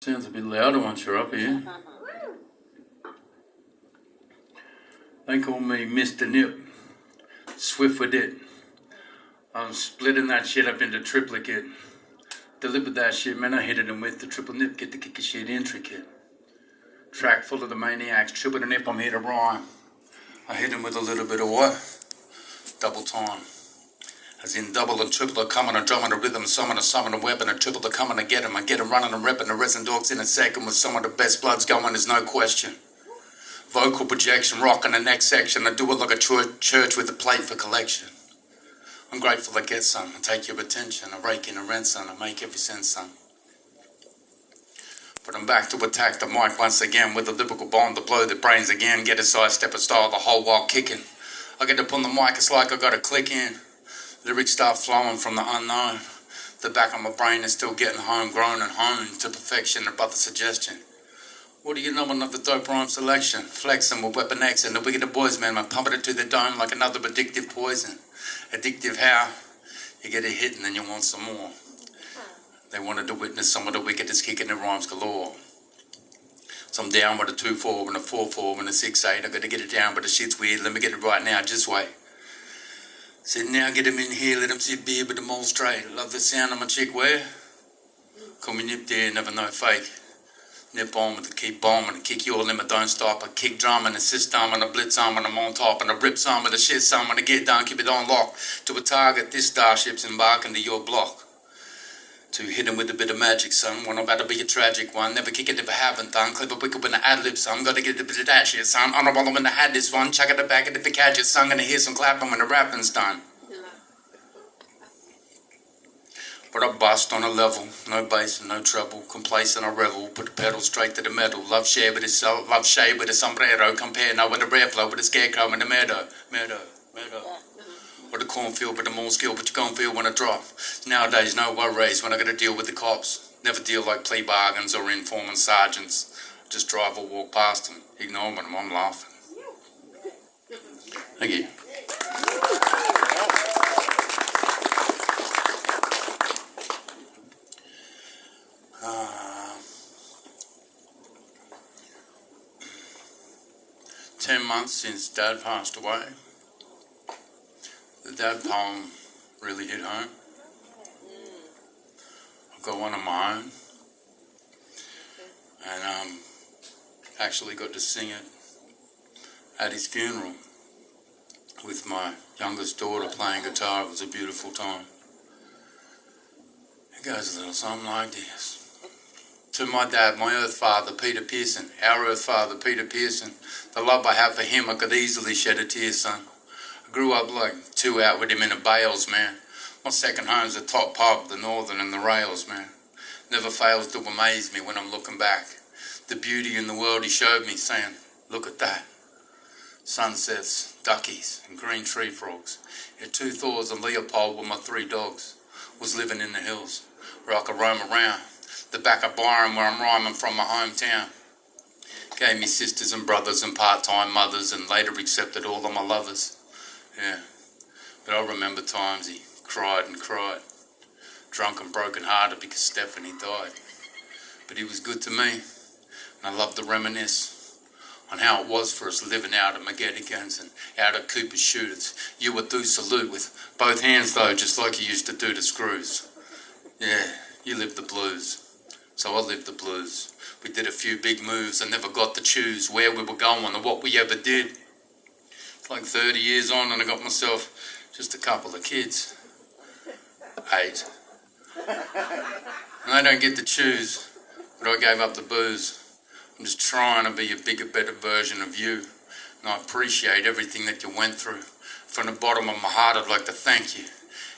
Sounds a bit louder once you're up here. They call me Mr. Nip. Swift with it. I'm splitting that shit up into triplicate. Delivered that shit, man. I hit it with the triple nip. Get the kick of shit intricate. Track full of the maniacs. Triple the nip, I'm here to rhyme. I hit him with a little bit of what? Double time. As in double and triple, coming a drum and a rhythm, summon a weapon, a triple to coming to get him. I get him running and ripping the resin dogs in a second with some of the best bloods going, there's no question. Vocal projection, rocking the next section. I do it like a church with a plate for collection. I'm grateful I get some. I take your attention. I rake in a rent, son. I make every cent, son. But I'm back to attack the mic once again with a lyrical bomb to blow the brains again. Get a sidestep a style the whole while kicking. I get up on the mic, it's like I got to click in. Lyrics start flowing from the unknown. The back of my brain is still getting homegrown and honed to perfection above the suggestion. What do you know, another dope rhyme selection? Flexing with Weapon X and the wicked boys, man. I pump it to the dome like another addictive poison. Addictive how? You get a hit and then you want some more. They wanted to witness some of the wickedest kicking in rhymes galore. So I'm down with a 2-4 and a 4-4 and a 6-8. I gotta get it down, but the shit's weird. Let me get it right now, just wait. Sit now, get him in here, let him sit beer with the mole straight. Love the sound of my chick where? Call me Nip there, never know fake. Nip on with the keep bombing and kick your limit, don't stop. I kick drum and assist arm and a blitz arm and I'm on top and a rip some of the shit some and I get down, keep it on lock. To a target, this starship's embarking to your block. To hit him with a bit of magic, son. One about to be a tragic one. Never kick it if I haven't done. Clip a wicked when the ad-lib, son. Gotta get a bit of that shit, son. On a roller when I had this one. Chuck it back if you catch it, son. Gonna hear some clapping when the rapping's done. But I bust on a level. No bass and no treble. Complacent I revel. Put the pedal straight to the metal. Love share with his love shade with a sombrero. Compare now with a rare flow with a scarecrow in the meadow. Or the cornfield, but the more skill, but you gon' feel when I drop. Nowadays, no worries when I gotta deal with the cops. Never deal like plea bargains or informing sergeants. Just drive or walk past them, ignore them, I'm laughing. Thank you. Ten months since Dad passed away. The dad poem really hit home. I've got one of my own. And actually got to sing it at his funeral with my youngest daughter playing guitar. It was a beautiful time. It goes a little something like this. To my dad, my earth father, Peter Pearson, our earth father, Peter Pearson, the love I have for him, I could easily shed a tear, son. I grew up like 2 out with him in the Bales, man. My second home's the top pub, the Northern and the Rails, man. Never fails to amaze me when I'm looking back. The beauty in the world he showed me, saying, look at that. Sunsets, duckies, and green tree frogs. Had 2 Thors and Leopold with my 3 dogs. Was living in the hills, where I could roam around. The back of Byron where I'm rhyming from my hometown. Gave me sisters and brothers and part-time mothers and later accepted all of my lovers. Yeah, but I remember times he cried and cried, drunk and broken hearted because Stephanie died. But he was good to me, and I love to reminisce on how it was for us living out at McGettigans and out at Cooper's Shooters. You would do salute with both hands though, just like you used to do the screws. Yeah, you lived the blues, so I lived the blues. We did a few big moves and never got to choose where we were going or what we ever did. Like 30 years on and I got myself just a couple of kids. 8. And I don't get to choose, but I gave up the booze. I'm just trying to be a bigger, better version of you. And I appreciate everything that you went through. From the bottom of my heart, I'd like to thank you.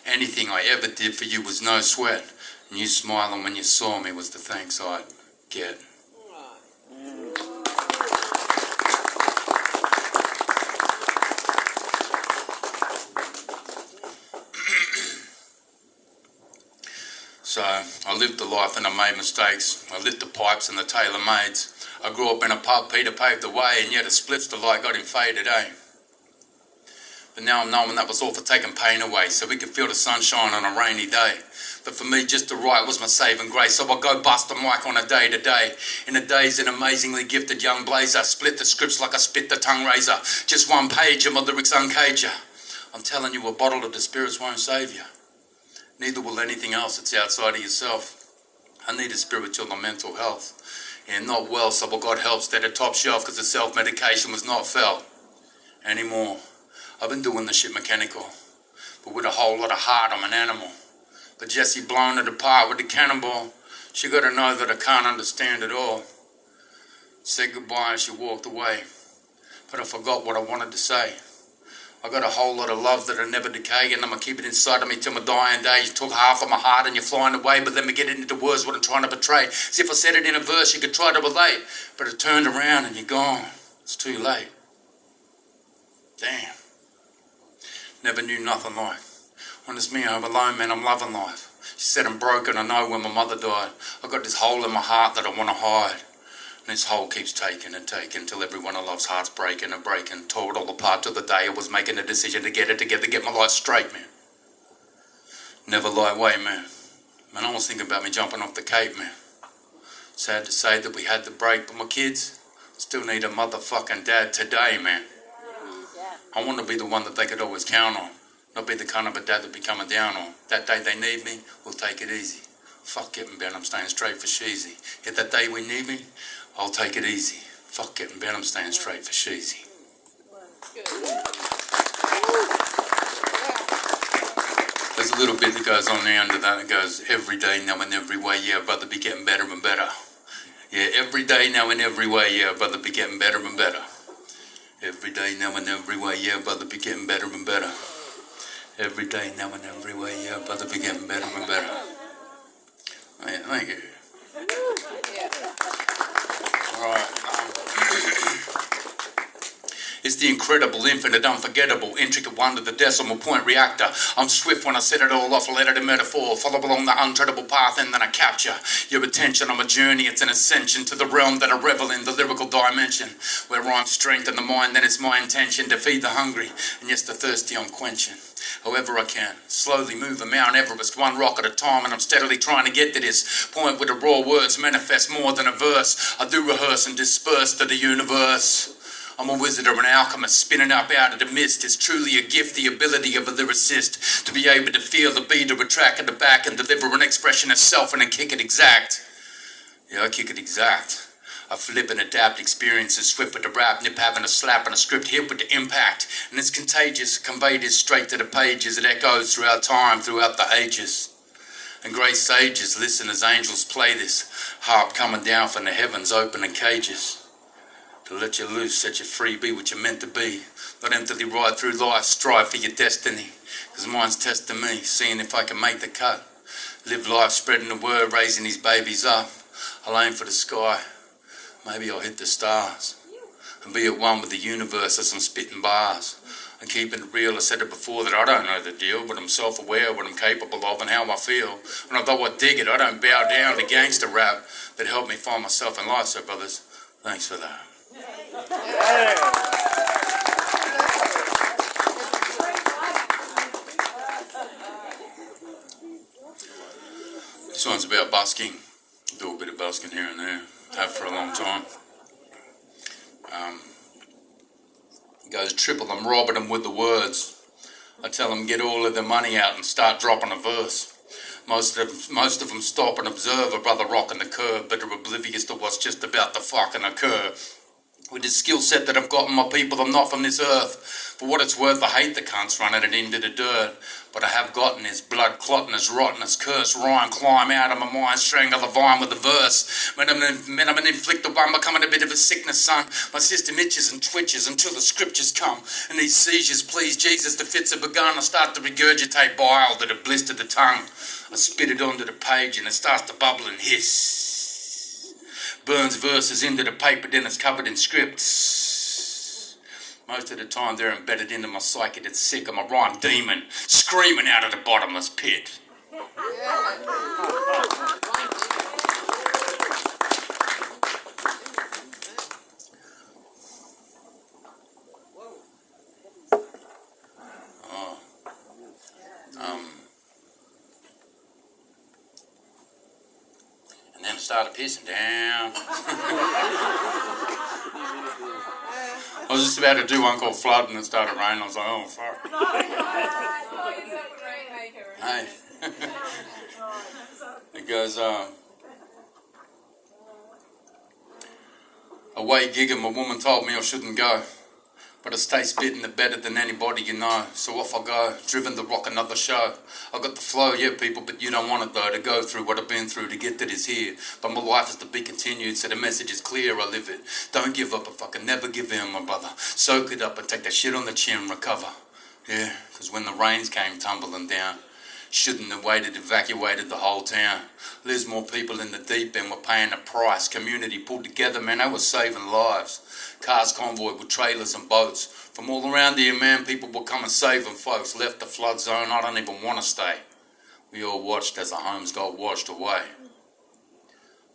Anything I ever did for you was no sweat. And you smiling when you saw me was the thanks I'd get. So I lived the life and I made mistakes. I lit the pipes and the tailor-mades. I grew up in a pub, Peter paved the way, and yet a spliff's the light got him faded, eh? But now I'm knowing that was all for taking pain away, so we could feel the sunshine on a rainy day. But for me, just to write was my saving grace, so I go bust a mic on a day-to-day. In a days, an amazingly gifted young blazer, split the scripts like I spit the tongue razor. Just one page and my lyrics uncage ya. I'm telling you, a bottle of the spirits won't save you. Neither will anything else that's outside of yourself. I need a spiritual and mental health. Yeah, not well, so I got help, stayed at top shelf because the self-medication was not felt anymore. I've been doing the shit mechanical, but with a whole lot of heart, I'm an animal. But Jessie blown it apart with the cannonball. She gotta know that I can't understand it all. Said goodbye and she walked away, but I forgot what I wanted to say. I got a whole lot of love that'll never decay, and I'ma keep it inside of me till my dying day. You took half of my heart and you're flying away, but let me get it into words what I'm trying to portray. As if I said it in a verse you could try to relate, but it turned around and you're gone. It's too late. Damn. Never knew nothing like. When it's me home alone, man, I'm loving life. She said I'm broken, I know when my mother died. I got this hole in my heart that I want to hide. And this hole keeps taking and taking till everyone I love's heart's breaking and breaking. Tore it all apart till the day I was making a decision to get it together, get my life straight, man. Never lie away, man. Man, I was thinking about me jumping off the Cape, man. Sad to say that we had to break, but my kids still need a motherfucking dad today, man. I want to be the one that they could always count on. Not be the kind of a dad they'd be coming down on. That day they need me, we'll take it easy. Fuck getting bent, I'm staying straight for sheezy. If that day we need me, I'll take it easy. Fuck getting bent, I'm staying straight for sheezy. There's a little bit that goes on there under that. It goes, every day, now in every way, yeah, brother, be getting better and better. Yeah, every day, now in every way, yeah, brother, be getting better and better. Every day, now in every way, yeah, brother, be getting better and better. Every day, now in every way, yeah, brother, be getting better and better. Yeah, thank you. It's the incredible, infinite, unforgettable, intricate wonder, the decimal point reactor. I'm swift when I set it all off, let it a metaphor. Follow along the untreadable path and then I capture your attention on a journey. It's an ascension to the realm that I revel in, the lyrical dimension, where rhymes strengthen the mind, then it's my intention to feed the hungry, and yes, the thirsty I'm quenching. However I can, slowly move a Mount Everest, one rock at a time, and I'm steadily trying to get to this point where the raw words manifest more than a verse. I do rehearse and disperse to the universe. I'm a wizard or an alchemist, spinning up out of the mist. It's truly a gift, the ability of a lyricist, to be able to feel the beat of a track at the back and deliver an expression of self and then kick it exact. Yeah, I kick it exact. I flip and adapt experiences, swift with the rap, nip having a slap and a script hit with the impact. And it's contagious, conveyed it straight to the pages. It echoes throughout time, throughout the ages. And great sages listen as angels play this harp coming down from the heavens, opening cages. To let you loose, set you free, be what you're meant to be. Not emptily ride through life, strive for your destiny. Cause mine's testing me, seeing if I can make the cut. Live life, spreading the word, raising these babies up. I'll aim for the sky, maybe I'll hit the stars. And be at one with the universe as I'm spitting bars. And keeping it real, I said it before that I don't know the deal, but I'm self-aware of what I'm capable of and how I feel. And although I dig it, I don't bow down to gangster rap that helped me find myself in life. So brothers, thanks for that. This one's about busking. Do a bit of busking here and there. Have for a long time. It goes triple. I'm robbing them with the words. I tell them get all of their money out and start dropping a verse. Most of them stop and observe a brother rocking the curb, but are oblivious to what's just about to fucking occur. With the skill set that I've got in my people, I'm not from this earth. For what it's worth, I hate the cunts running it into the dirt. But I have gotten his blood clotting, his rottenness, curse, rhyme, climb out of my mind, strangle the vine with a verse. When I'm an inflicted one, becoming a bit of a sickness, son. My system itches and twitches until the scriptures come. And these seizures, please Jesus, the fits have begun. I start to regurgitate bile that have blistered the tongue. I spit it onto the page and it starts to bubble and hiss. Burns verses into the paper, then it's covered in scripts. Most of the time they're embedded into my psyche that's sick. I'm a rhyme demon, screaming out of the bottomless pit. started pissing down. I was just about to do one called Flood and it started raining. I was like, oh, fuck. Hey. It goes, away gigging, my woman told me I shouldn't go. But I stay spitting it better than anybody you know. So off I go, driven to rock another show. I got the flow, yeah people, but you don't want it though. To go through what I've been through to get to this here. But my life is to be continued, so the message is clear, I live it. Don't give up, if I can never give in, my brother. Soak it up and take that shit on the chin, recover. Yeah, cause when the rains came tumbling down, shouldn't have waited, evacuated the whole town. Lismore people in the deep end were paying the price. Community pulled together, man, they were saving lives. Cars convoyed with trailers and boats. From all around here, man, people were coming saving folks. Left the flood zone, I don't even want to stay. We all watched as our homes got washed away.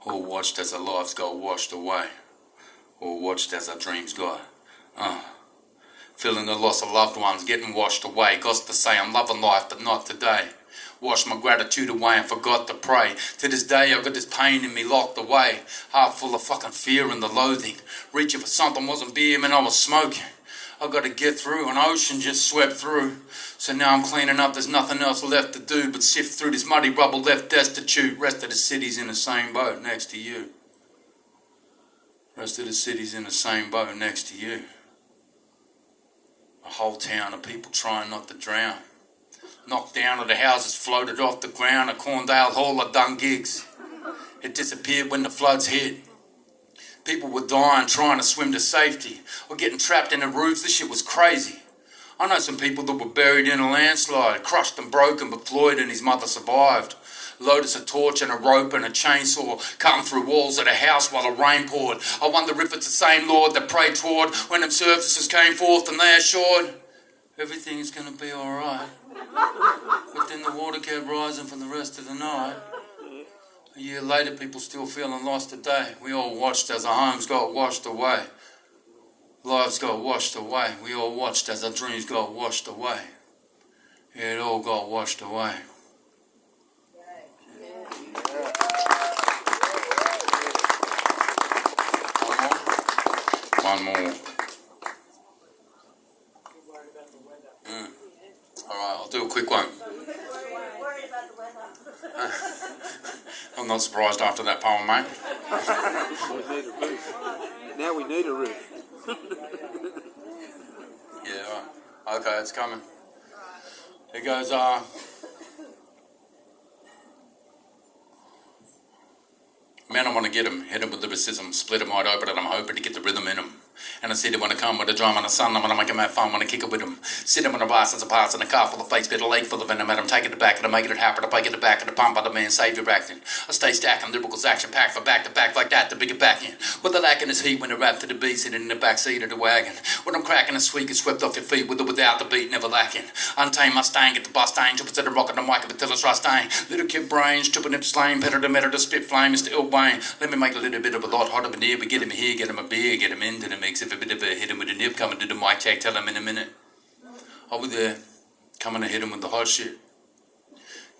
All watched as our lives got washed away. All watched as our dreams got, feeling the loss of loved ones, getting washed away. Got to say I'm loving life, but not today. Washed my gratitude away and forgot to pray. To this day I got this pain in me locked away. Heart full of fucking fear and the loathing. Reaching for something wasn't beer, man, I was smoking. I got to get through, an ocean just swept through. So now I'm cleaning up, there's nothing else left to do but sift through this muddy rubble, left destitute. Rest of the city's in the same boat next to you. Rest of the city's in the same boat next to you. A whole town of people trying not to drown. Knocked down or the houses floated off the ground. At Corndale Hall I done gigs. It disappeared when the floods hit. People were dying trying to swim to safety or getting trapped in the roofs. This shit was crazy. I know some people that were buried in a landslide, crushed and broken, but Floyd and his mother survived. Lotus a torch and a rope and a chainsaw, cutting through walls of the house while the rain poured. I wonder if it's the same Lord that prayed toward when them services came forth and they assured everything's gonna be alright. But then the water kept rising for the rest of the night. A year later, people still feeling lost today. We all watched as our homes got washed away. Lives got washed away. We all watched as our dreams got washed away. Yeah, it all got washed away. One more. Alright, I'll do a quick one. I'm not surprised after that poem, mate. Now we need a roof. Yeah, right. Okay, it's coming. It goes, man, I want to get him, hit him with lyricism, split him wide open, and I'm hoping to get the rhythm in him. And I see they want to come with a drum and a sun. I'm going to make him have fun, want to kick it with him. Sit him on a bus as a pass in a car full of face, bit of lake full of venom. I'm taking it back and I'm making it happen. I break it back and the pump by the man, savior acting. I stay stacking lyricals, action packed for back to back like that to bring it back in. What the lacking is heat when I rap to the beat, sitting in the back seat of the wagon. When I'm cracking a sweet, get swept off your feet with or without the beat, never lacking. Untamed Mustang, get the bus stain, jump into the rock and the mic until it's rustain. Little kid brains, triple nip slain, better to metal to spit flame, Mr. Ill Wayne. Let me make a little bit of a lot hotter than here, but get him here, get him a beer, get him into the mix. If a bit of a hit him with a nip, coming to the mic check, tell him in a minute. I'll be there, coming to hit him with the hot shit.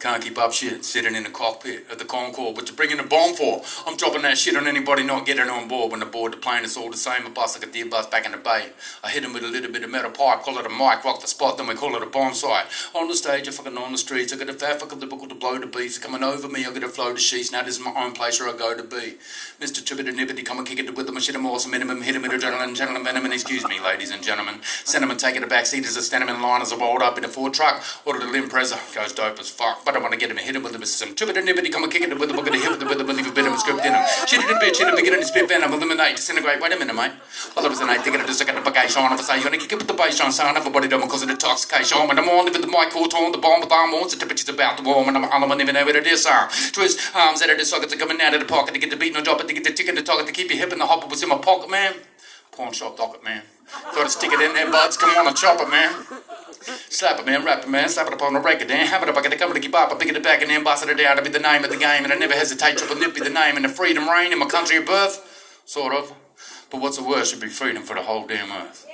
Can't keep up shit, sitting in the cockpit at the Concorde. What you bringing the bomb for? I'm dropping that shit on anybody not getting on board. When I board the plane, it's all the same. A bus like a deer bus back in the bay. I hit him with a little bit of metal pipe, call it a mic, rock the spot, then we call it a bomb site. On the stage, I fucking on the streets. I got a fat fucking lyrical to blow the beats. Coming over me, I got a flow to sheets. Now this is my own place where I go to be. Mr. Tribbit and Nibbity, come and kick it with them. I shit him awesome minimum, hit him with a gentleman, excuse me, ladies and gentlemen. Send him and take it a back seat as I stand him in line as I rolled up in a Ford truck. Ordered a limb presser, goes dope as fuck. But I want to get him and hit him with some trippity nibbity, come and kick it with the book of the hip with the believe a bit of a script in him. Shit it a bitch, hit a big in his spit venom, eliminate, disintegrate. Wait a minute, mate. Well, it was a night, thinking of the second vacation. If I say you're gonna kick it with the bass on sound, everybody done because of the intoxication. When I'm on with the mic, all torn, the bomb with arm on, the temperature's about to warm, and I'm not even know where it is. Twist arms out of the sockets are coming out of the pocket to get the beat, no drop it, to get the tick in the target, to keep your hip in the hopper was in my pocket, man. Pawn shop docket, man. Gotta stick it in there, buds. Come on and chop it, man. Slap it, man, rap it, man, slap it up on the record, then have it up, I gotta come to keep up, I pick it back and then boss it down to be the name of the game, and I never hesitate, triple nip be the name, and the freedom reign in my country of birth, sort of, but what's the worst should be freedom for the whole damn earth.